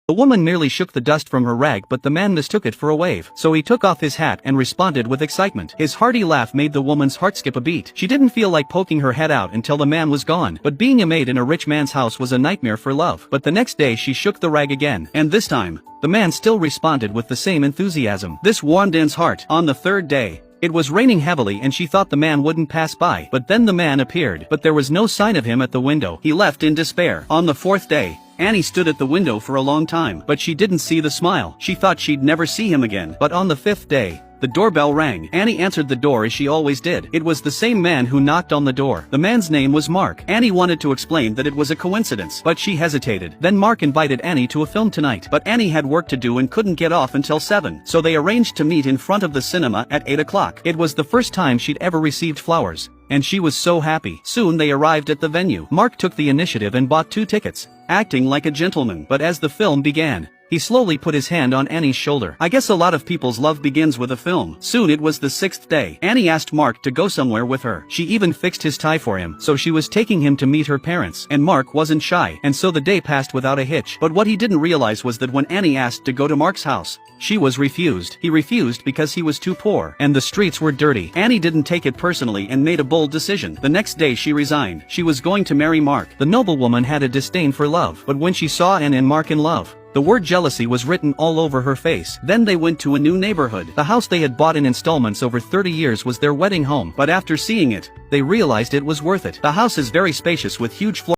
The woman merely shook the dust from her rag, but the man mistook it for a wave. So he took off his hat and responded with excitement. His hearty laugh made the woman's heart skip a beat. She didn't feel like poking her head out until the man was gone. But being a maid in a rich man's house was a nightmare for love. But the next day she shook the rag again. And this time, the man still responded with the same enthusiasm. This warmed Anne's heart. On the third day, it was raining heavily and she thought the man wouldn't pass by. But then the man appeared. But there was no sign of him at the window. He left in despair. On the fourth day, Annie stood at the window for a long time, but she didn't see the smile. She thought she'd never see him again. But on the fifth day, the doorbell rang. Annie answered the door as she always did. It was the same man who knocked on the door. The man's name was Mark. Annie wanted to explain that it was a coincidence, but she hesitated. Then Mark invited Annie to a film tonight. But Annie had work to do and couldn't get off until 7. So they arranged to meet in front of the cinema at 8 o'clock. It was the first time she'd ever received flowers, and she was so happy. Soon they arrived at the venue. Mark took the initiative and bought 2 tickets, acting like a gentleman. But as the film began, he slowly put his hand on Annie's shoulder. I guess a lot of people's love begins with a film. Soon it was the 6th day. Annie asked Mark to go somewhere with her. She even fixed his tie for him. So she was taking him to meet her parents. And Mark wasn't shy. And so the day passed without a hitch. But what he didn't realize was that when Annie asked to go to Mark's house, she was refused. He refused because he was too poor, and the streets were dirty. Annie didn't take it personally and made a bold decision. The next day she resigned. She was going to marry Mark. The noblewoman had a disdain for love. But when she saw Anne and Mark in love, the word jealousy was written all over her face. Then they went to a new neighborhood. The house they had bought in installments over 30 years was their wedding home. But after seeing it, they realized it was worth it. The house is very spacious with huge floors.